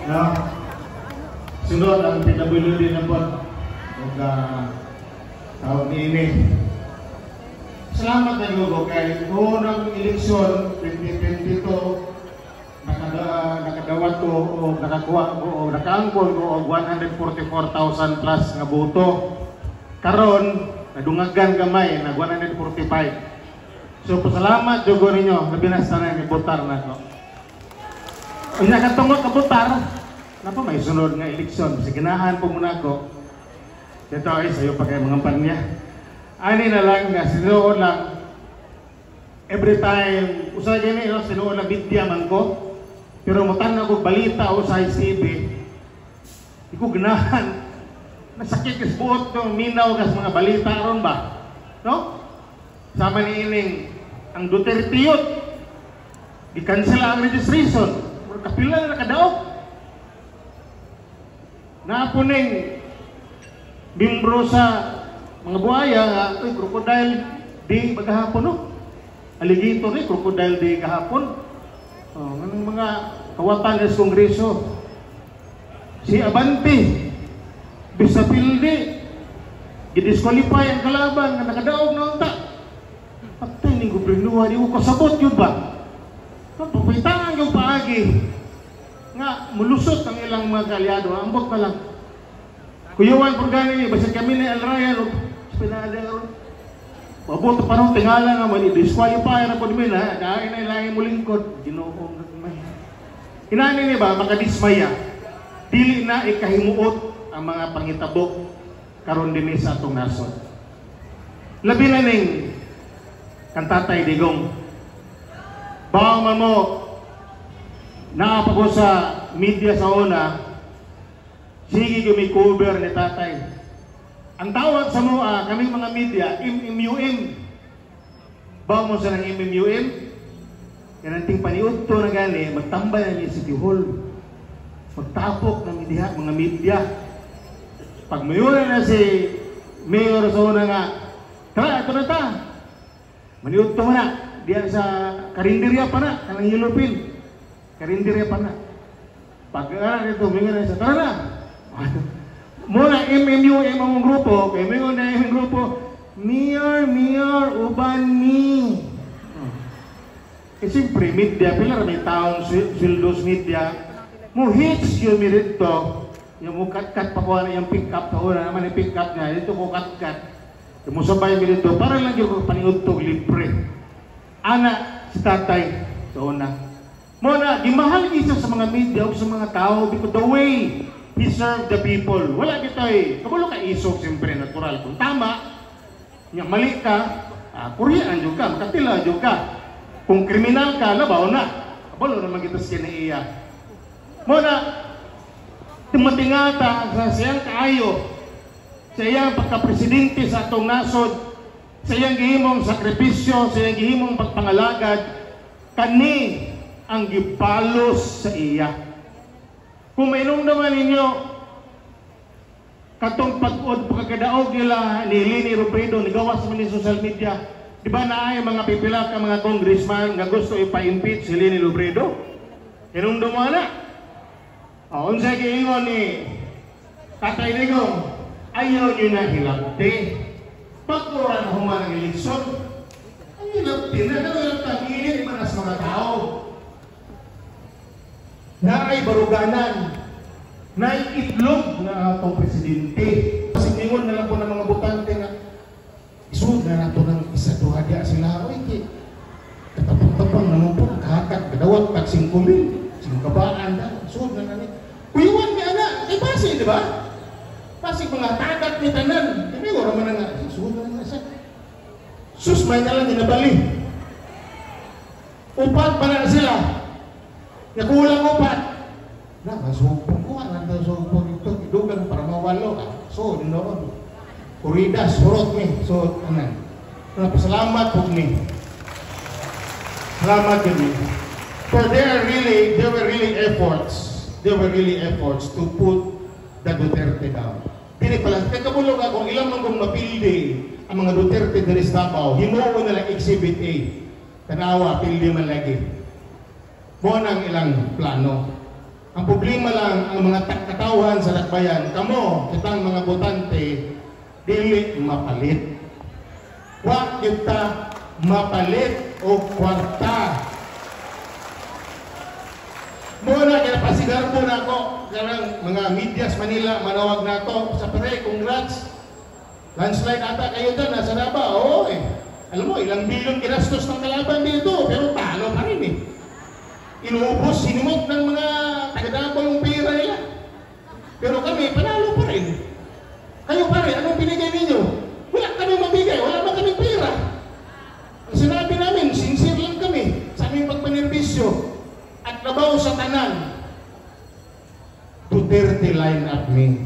No? Sunod ang PWD na po. Tawag ni ini. Salamat na Lugo kay noong ang eleksyon 2022 nakadawat ko o nakakuha ko o nakaangkol ko og 144,000 plus nga boto. Karon nadungagan gamay nag 145. So pasalamat jugo ninyo nabinasta na ni botar na ko. Unya katungod ka botar napa may sunod nga eleksyon sa ganahan po muna ko. Ito ay sayo pa kay mga panya. Ani na lang nga sinuod lang every time usay gani no sinuod na bidya man ko. Pero mutang ko balita usay CB. Iko ganahan nasakit kas buot no minaw kas mga balita aron ba? No? Sama ni ining ang Duterte yun. I-cancel ang registration. Kapila na nakadaog. Naapuning bimbro sa mga buhaya nga, crocodile di magahapon no? Alligator ni crocodile di kahapon. Ng mga kawatan sa Kongreso. Si Abante Bisapildi i-disqualify ang kalaban nga nakadaog na unta. Patay ni gobyerno di ko kasabot yun ba? Papitangan yung paagi nga mulusot ang ilang mga kalyado. Ambot na lang. Kuyuan por gani basta kami ni Alraya no pinada ron. Mabot pa ron tingala nga man i-disqualify na pod min ha. Dahil na ilang mo lingkod Ginoo may. Inani ni ba makadismaya. Dili na ikahimuot ang mga pangitabo karon dinhi sa atong nasod. Labi na ning kantatay digong bawa man mo naapag sa media sa una sige gumi-cover ni tatay. Ang tawag sa mga kaming mga media MMUM. Bawa mo sa ng MMUM kananting paniudto na gani magtambay na ni City Hall magtapok ng mga media. Pag mayroon na si Mayor sa una nga tara ito na ta maniudto mo na diyan sa karinderya pa na kanang Yellowpin karinderya pa na pag dito mayroon na sa tara na muna MMUM ang grupo kaya mayroon na yung grupo Mayor uban ni siyempre media pila may taong sildos media mo hits yung mirito yung kat-kat pa ko na yung pick-up sa una naman yung pick-up niya dito ko kat-kat yung musabay mirito para lang yung paniudtog libre ana si tatay sa una muna di mahal isa sa mga media o sa mga tao because the way he served the people wala dito kabulo ka isog siyempre natural kung tama nga mali ka kuryaan juga makatila juga kung kriminal ka labaw na kabulo naman kita sa kinaiya muna tumatingata sa siyang kaayo sa iyang pagka-presidente sa atong nasod sa iyang gihimong sakripisyo sa iyang gihimong pagpangalagad kani ang gipalos sa iya. Kung mainom naman ninyo katong pag-od pagkadaog nila ni Leni Robredo ni gawas man ni social media di ba na ay mga pipila ka mga congressman nga gusto ipa-impeach si Leni Robredo mainom naman na unsa giingon ni Tatay Digong ayaw nyo na hilabti pagkuran human ang eleksyon ang hilabti na nagtangilin manas mga tao na ay baruganan na itlog na atong presidente kasi ingon na lang po ng mga butante nga isunod na nato ng isa duhadya sila oy katapang-tapang naman po kahakat kadawat tag 5,000 kabaan na isunod na namin kuyawan ni anak ay basi di ba? Basi mga tagat ni tanan kami wala man nga isunod na nasa susmay na lang ginabali upat pa na sila nakulang upat na masupong ko ananda supong ito idugan para mawalo so dinoon kuridas surot ni so anan salamat po ni salamat ni for there were really efforts to put the Duterte down kini pala kakabulog ako ilang mong mapildi ang mga Duterte diri sa Davao himuon na lang Exhibit A tanawa pildi man lagi mo nang ilang plano Ang problema lang, ang mga katauhan sa lakbayan, kamo, kitang mga botante, dili mapalit. Wa kita mapalit o kwarta. Muna, kaya pasigarbo na ako. Karang mga medias Manila, manawag na ako. Sa pare, congrats. Landslide ata kayo dyan, nasa Naba. Oo eh. Alam mo, ilang bilyon kinastos ng kalaban dito, pero talo pa rin eh. Inuubos, sinimot ng mga taga-Davao yung pera nila. Pero kami, panalo pa rin. Kayo pare, anong binigay ninyo? Wala kami mabigay, wala ba kami pera? Ang sinabi namin, sincere lang kami sa aming pagpanerbisyo at labaw sa tanan. Duterte line up me.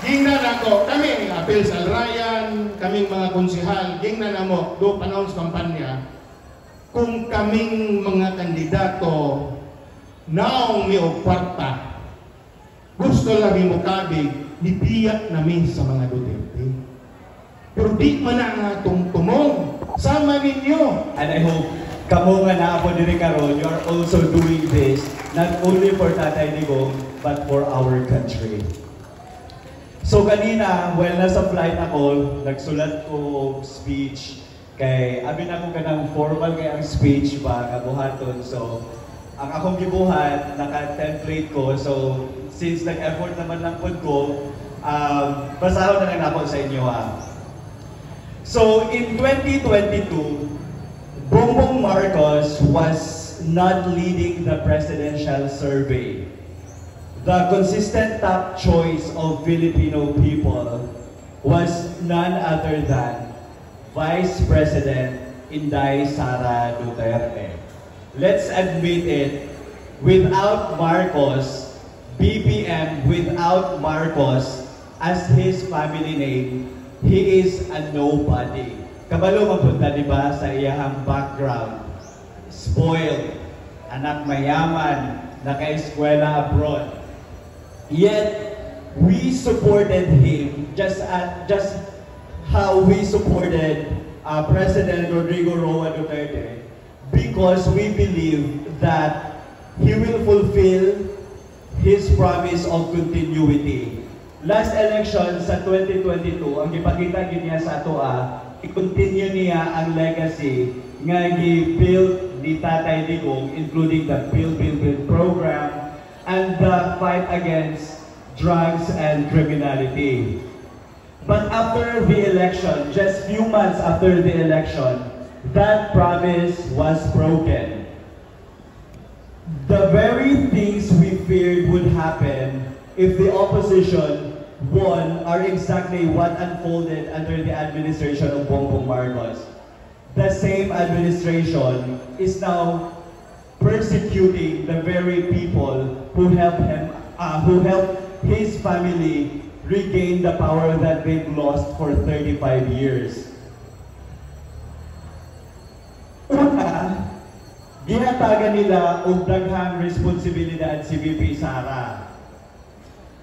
Gingnan ako, kami, apel sa Alrayan, kaming mga konsihal, gingnan na mo, do panahon sa kampanya, kung kaming mga kandidato naong may kwarta, gusto lang mo kabig, nibiyak namin sa mga Duterte. Pero di man ang atong tumong, sama ninyo. And I hope kamo nga na ako diri karon, you are also doing this not only for Tatay Digong but for our country. So kanina, while nasa flight ako, nagsulat ko speech kay abi na ko kanang formal kay ang speech ba kabuhaton. So ang akong gibuhat naka-template ko. So since nag-effort naman lang pod ko, basahon na lang ako sa inyo ha. So in 2022, Bongbong Marcos was not leading the presidential survey. The consistent top choice of Filipino people was none other than Vice President Inday Sara Duterte. Let's admit it, without Marcos, BBM without Marcos as his family name, he is a nobody. Kabalo mapunta diba sa iyahang background, spoiled, anak mayaman, naka-eskwela abroad. Yet, we supported him just how we supported President Rodrigo Roa Duterte because we believe that he will fulfill his promise of continuity. Last election sa 2022, ang ipakita niya sa ato i-continue niya ang legacy nga gi-build ni Tatay Digong, including the Build program and the fight against drugs and criminality. But after the election, just few months after the election, that promise was broken. The very things we feared would happen if the opposition won are exactly what unfolded under the administration of Bongbong Marcos. The same administration is now persecuting the very people who helped his family regain the power that they've lost for 35 years. Una, ginatagan nila og daghang responsibilidad si VP Sara.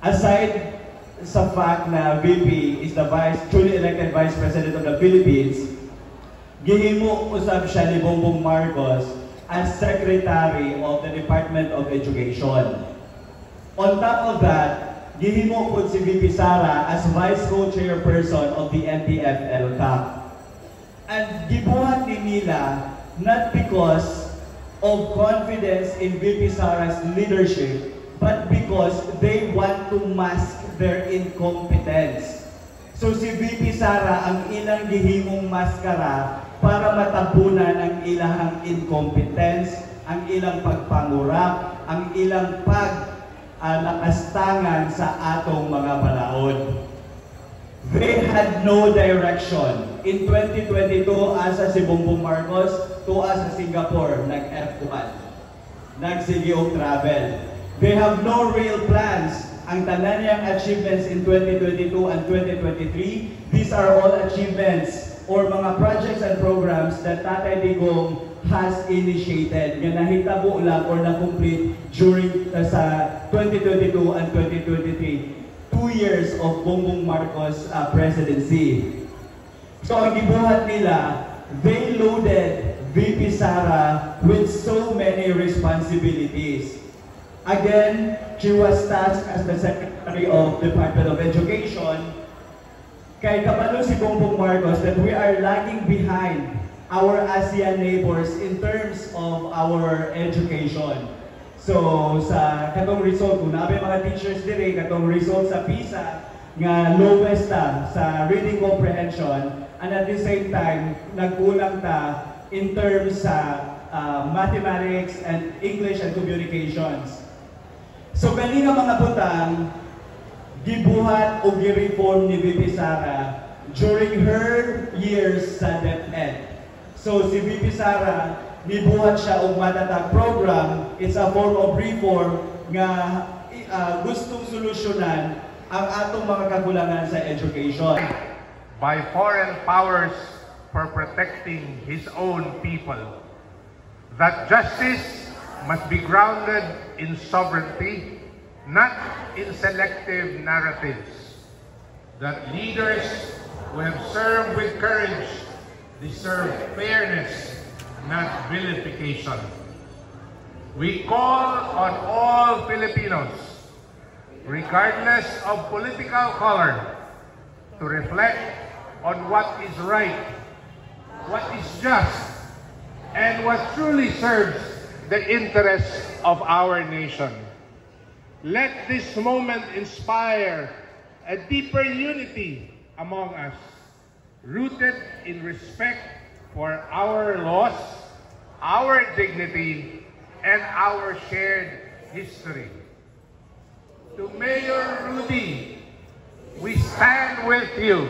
Aside sa fact na VP is the truly elected Vice President of the Philippines, gihimo usab siya ni Bongbong Marcos as Secretary of the Department of Education. On top of that, gihimo po si VP Sara as Vice Co-Chairperson of the NTF-ELCAC. And gibuhat ni nila not because of confidence in VP Sara's leadership, but because they want to mask their incompetence. So si VP Sara ang ilang gihimong maskara para matabunan ang ilang incompetence, ang ilang pagpangurap, ang ilang nakastangan sa atong mga balaod. They had no direction. In 2022, asa si Bongbong Marcos, tuwa sa Singapore, nag-F1, nag-CGO travel. They have no real plans. Ang tanan niyang achievements in 2022 and 2023, these are all achievements or mga projects and programs that Tatay Digong has initiated nga nahitabo lang or na-complete during sa 2022 and 2023, 2 years of Bongbong Marcos presidency. So ang gibuhat nila, they loaded VP Sara with so many responsibilities. Again, she was tasked as the Secretary of Department of Education. Kay kabalo si Bongbong Marcos that we are lagging behind our ASEAN neighbors in terms of our education. So sa katong result, kung nabi mga teachers dire, katong result sa PISA, nga lowest ta sa reading comprehension, and at the same time, nagkulang ta in terms sa mathematics and English and communications. So kanina mga butang, gibuhat o gi-reform ni VP Sara during her years sa DepEd. So si VP Sara, gibuhat siya og matatag program. It's a form of reform nga gustong solusyonan ang atong mga kakulangan sa education. By foreign powers for protecting his own people. That justice must be grounded in sovereignty, not in selective narratives. That leaders who have served with courage deserve fairness, not vilification. We call on all Filipinos, regardless of political color, to reflect on what is right, what is just, and what truly serves the interests of our nation. Let this moment inspire a deeper unity among us, rooted in respect for our laws, our dignity, and our shared history. To Mayor Rudy, we stand with you.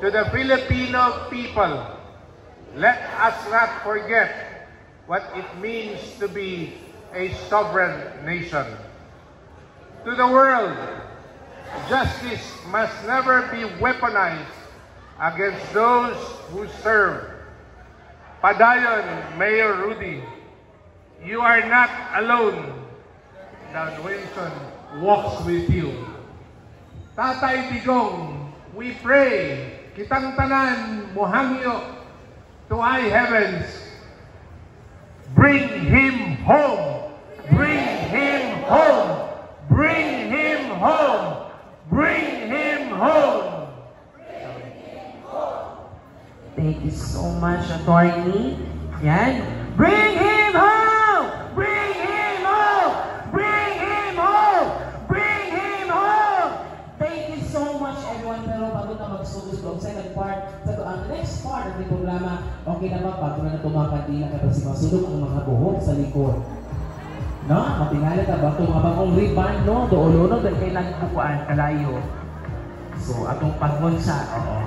To the Filipino people, let us not forget what it means to be a sovereign nation. To the world, justice must never be weaponized against those who serve. Padayon, Mayor Rudy, you are not alone. Don Wilson walks with you. Tatay Digong, we pray, kitang tanan mohangyo to high heavens. Bring him home. Bring him home. Bring him home. Bring him home. Thank you so much, Attorney. Yan. Bring him home! Bring him home! Bring him home! Bring him home! Thank you so much, everyone. Pero bago na mag-studio sa next part ng programa, okay na ba? Bago na tumakandila ka si masulog ang mga buhok sa likod. No? Matingala ka ba? Itong mga bagong ribbon, no? Doon, dahil kailangan bukuan, kalayo. So, atong pagwon sa, oo.